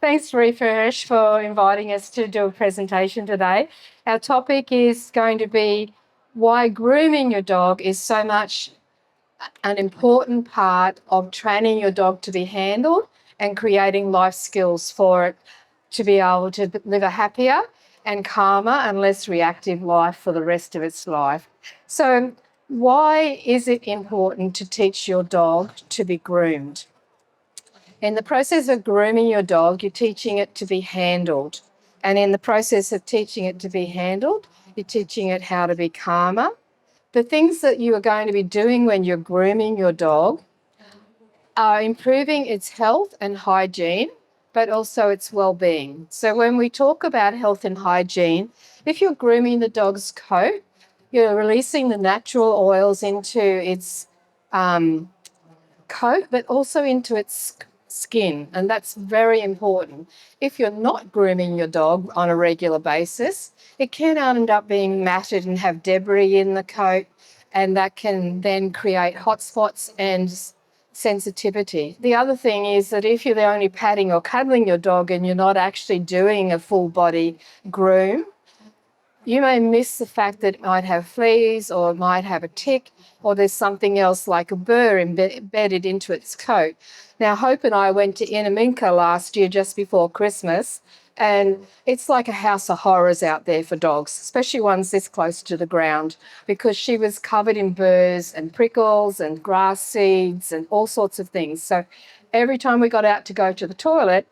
Thanks, Refresh, for inviting us to do a presentation today. Our topic is going to be why grooming your dog is so much an important part of training your dog to be handled and creating life skills for it to be able to live a happier and calmer and less reactive life for the rest of its life. So, why is it important to teach your dog to be groomed? In the process of grooming your dog, you're teaching it to be handled. And in the process of teaching it to be handled, you're teaching it how to be calmer. The things that you are going to be doing when you're grooming your dog are improving its health and hygiene, but also its well-being. So when we talk about health and hygiene, if you're grooming the dog's coat, you're releasing the natural oils into its coat, but also into its skin, and that's very important. If you're not grooming your dog on a regular basis, it can end up being matted and have debris in the coat, and that can then create hot spots and sensitivity. The other thing is that if you're only patting or cuddling your dog and you're not actually doing a full body groom, you may miss the fact that it might have fleas or it might have a tick or there's something else like a burr embedded into its coat. Now, Hope and I went to Inaminka last year just before Christmas, and it's like a house of horrors out there for dogs, especially ones this close to the ground, because she was covered in burrs and prickles and grass seeds and all sorts of things. So every time we got out to go to the toilet,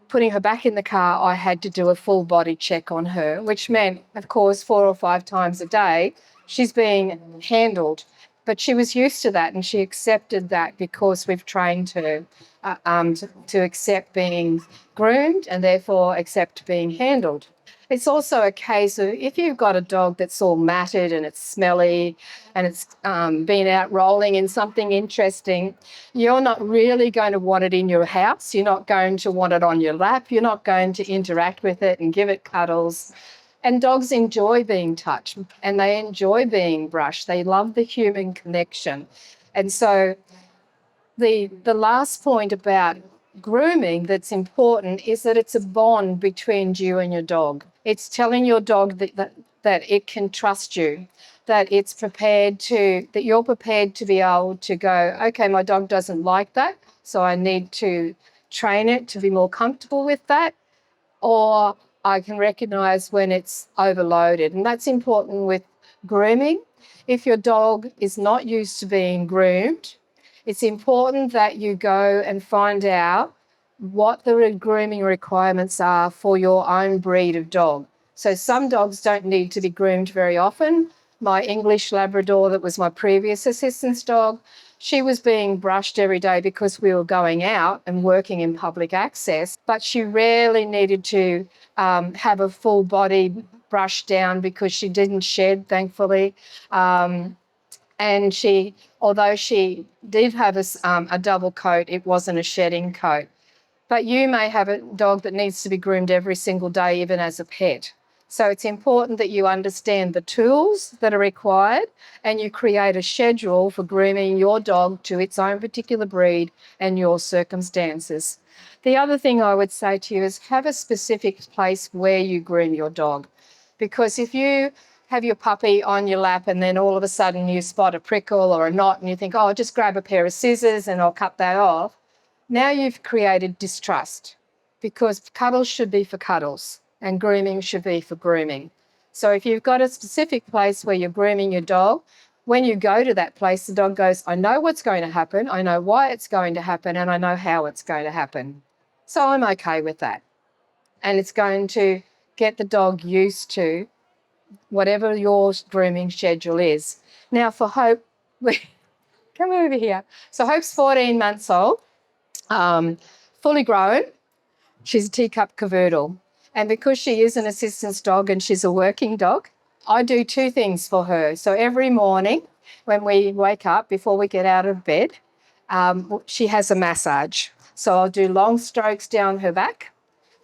putting her back in the car, I had to do a full body check on her, which meant, of course, 4 or 5 times a day, she's being handled. But she was used to that and she accepted that because we've trained her to accept being groomed and therefore accept being handled. It's also a case of if you've got a dog that's all matted and it's smelly and it's been out rolling in something interesting, you're not really going to want it in your house. You're not going to want it on your lap. You're not going to interact with it and give it cuddles. And dogs enjoy being touched and they enjoy being brushed. They love the human connection. And so the last point about grooming that's important is that it's a bond between you and your dog. It's telling your dog that it can trust you, that you're prepared to be able to go, okay, my dog doesn't like that, so I need to train it to be more comfortable with that, or I can recognize when it's overloaded. And that's important with grooming. If your dog is not used to being groomed, it's important that you go and find out what the grooming requirements are for your own breed of dog. So some dogs don't need to be groomed very often. My English Labrador, that was my previous assistance dog, she was being brushed every day because we were going out and working in public access, but she rarely needed to have a full body brush down because she didn't shed, thankfully. And although she did have a double coat, it wasn't a shedding coat. But you may have a dog that needs to be groomed every single day, even as a pet. So it's important that you understand the tools that are required and you create a schedule for grooming your dog to its own particular breed and your circumstances. The other thing I would say to you is have a specific place where you groom your dog. Because if you have your puppy on your lap and then all of a sudden you spot a prickle or a knot and you think, oh, I'll just grab a pair of scissors and I'll cut that off, now you've created distrust because cuddles should be for cuddles and grooming should be for grooming. So if you've got a specific place where you're grooming your dog, when you go to that place, the dog goes, I know what's going to happen, I know why it's going to happen, and I know how it's going to happen. So I'm okay with that. And it's going to get the dog used to whatever your grooming schedule is. Now for Hope, come over here. So Hope's 14 months old. Fully grown. She's a teacup cavoodle. And because she is an assistance dog and she's a working dog, I do 2 things for her. So every morning when we wake up, before we get out of bed, she has a massage. So I'll do long strokes down her back,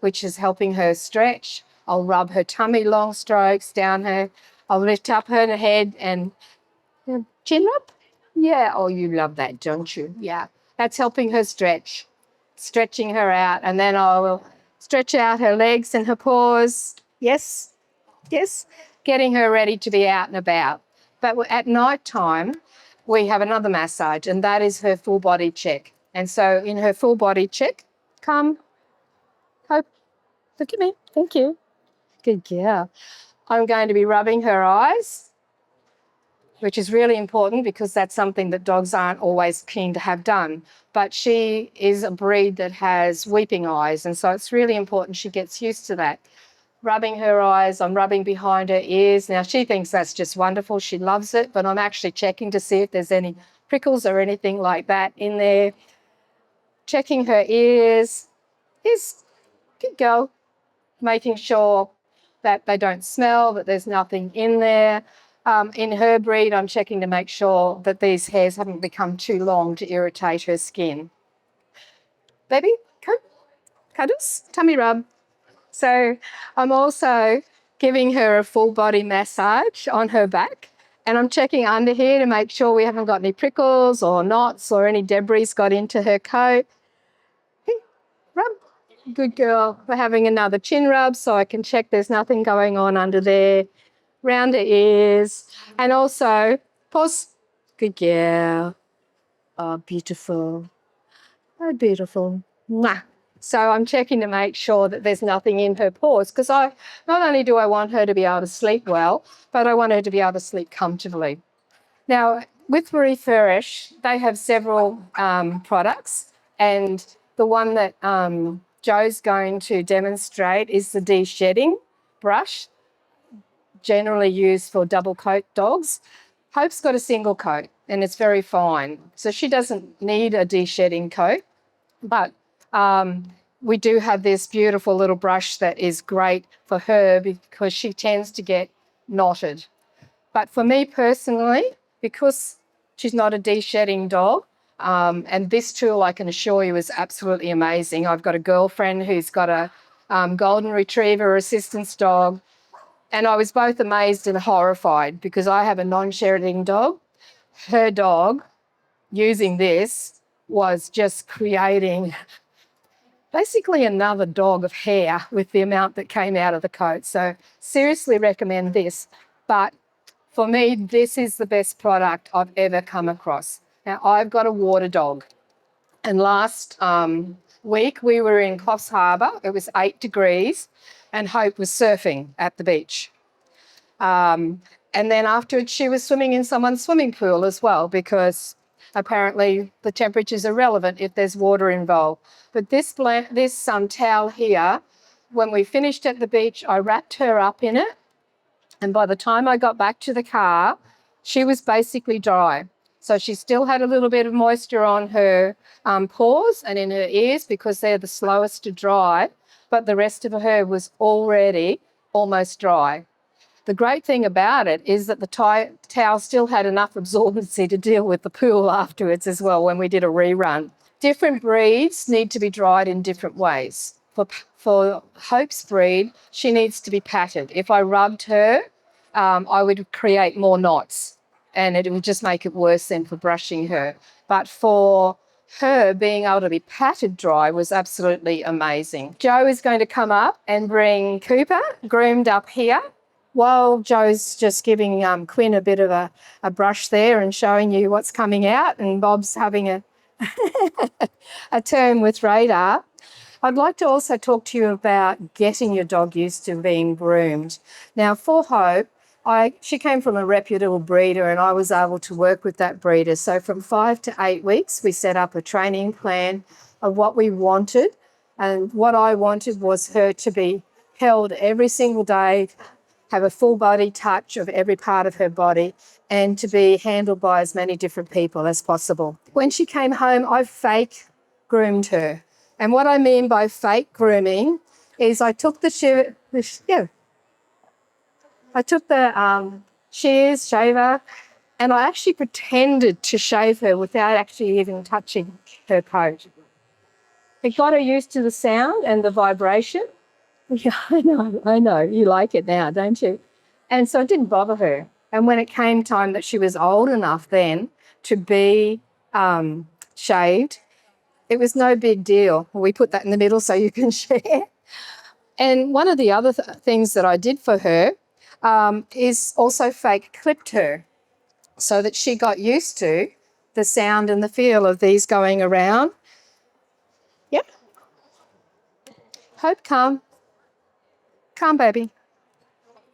which is helping her stretch. I'll rub her tummy, long strokes down her. I'll lift up her head and chin up. Yeah, oh, you love that, don't you? Yeah, that's helping her stretch. stretching her out, and then I will stretch out her legs and her paws. Yes, yes, getting her ready to be out and about. But at night time, we have another massage, and that is her full body check. And so in her full body check, come, Hope, look at me. Thank you. Good girl. I'm going to be rubbing her eyes, which is really important because that's something that dogs aren't always keen to have done. But she is a breed that has weeping eyes, and so it's really important she gets used to that. Rubbing her eyes, I'm rubbing behind her ears. Now, she thinks that's just wonderful. She loves it, but I'm actually checking to see if there's any prickles or anything like that in there. Checking her ears. Is good girl. Making sure that they don't smell, that there's nothing in there. In her breed, I'm checking to make sure that these hairs haven't become too long to irritate her skin. Baby, come. Cuddles, tummy rub. So I'm also giving her a full body massage on her back, and I'm checking under here to make sure we haven't got any prickles or knots or any debris got into her coat. Hey, rub. Good girl. We're having another chin rub so I can check there's nothing going on under there. Round her ears. And also, pause. Good girl. Oh, beautiful. Oh, beautiful. Mwah. So I'm checking to make sure that there's nothing in her paws, because not only do I want her to be able to sleep well, but I want her to be able to sleep comfortably. Now, with Refurish, they have several products, and the one that Joe's going to demonstrate is the de-shedding brush, generally used for double coat dogs. Hope's got a single coat, and it's very fine, so she doesn't need a de-shedding coat. But we do have this beautiful little brush that is great for her because she tends to get knotted. But for me personally, because she's not a de-shedding dog, and this tool, I can assure you, is absolutely amazing. I've got a girlfriend who's got a golden retriever assistance dog, and I was both amazed and horrified because I have a non-shedding dog. Her dog, using this, was just creating basically another dog of hair with the amount that came out of the coat. So seriously recommend this. But for me, this is the best product I've ever come across. Now, I've got a water dog. And last week we were in Coffs Harbour. It was 8 degrees and Hope was surfing at the beach. And then afterwards she was swimming in someone's swimming pool as well, because apparently the temperature's irrelevant if there's water involved. But this towel here, when we finished at the beach, I wrapped her up in it, and by the time I got back to the car, she was basically dry. So she still had a little bit of moisture on her paws and in her ears because they're the slowest to dry, but the rest of her was already almost dry. The great thing about it is that the towel still had enough absorbency to deal with the pool afterwards as well when we did a rerun. Different breeds need to be dried in different ways. For Hope's breed, she needs to be patted. If I rubbed her, I would create more knots and it would just make it worse than for brushing her. But for her, being able to be patted dry was absolutely amazing. Joe is going to come up and bring Cooper groomed up here, while Joe's just giving Quinn a bit of a brush there and showing you what's coming out, and Bob's having a turn with Radar. I'd like to also talk to you about getting your dog used to being groomed. Now, for Hope, she came from a reputable breeder and I was able to work with that breeder. So from 5 to 8 weeks, we set up a training plan of what we wanted. And what I wanted was her to be held every single day, have a full body touch of every part of her body, and to be handled by as many different people as possible. When she came home, I fake groomed her. And what I mean by fake grooming is I took the shears, shaver, and I actually pretended to shave her without actually even touching her coat. It got her used to the sound and the vibration. Yeah, I know. You like it now, don't you? And so it didn't bother her. And when it came time that she was old enough then to be shaved, It was no big deal. We put that in the middle so you can share. And one of the other things that I did for her is also fake clipped her so that she got used to the sound and the feel of these going around. Yep. Hope, come. Come, baby.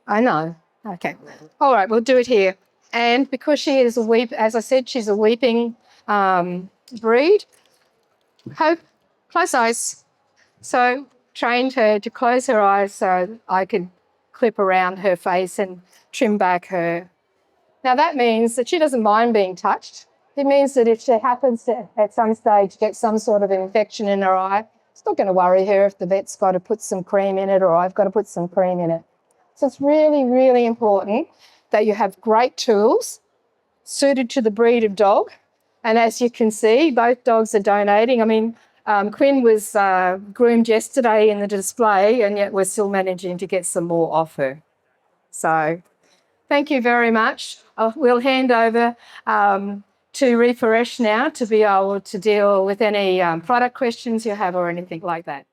I know. Okay. All right, we'll do it here. And because she is as I said, she's a weeping breed. Hope, close eyes. So trained her to close her eyes so I could clip around her face and trim back her. Now that means that she doesn't mind being touched. It means that if she happens to, at some stage, get some sort of infection in her eye, it's not going to worry her if the vet's got to put some cream in it or I've got to put some cream in it. So it's really, really important that you have great tools suited to the breed of dog. And as you can see, both dogs are donating. I mean, Quinn was groomed yesterday in the display, and yet we're still managing to get some more off her. So thank you very much. We'll hand over to Refresh now to be able to deal with any product questions you have or anything like that.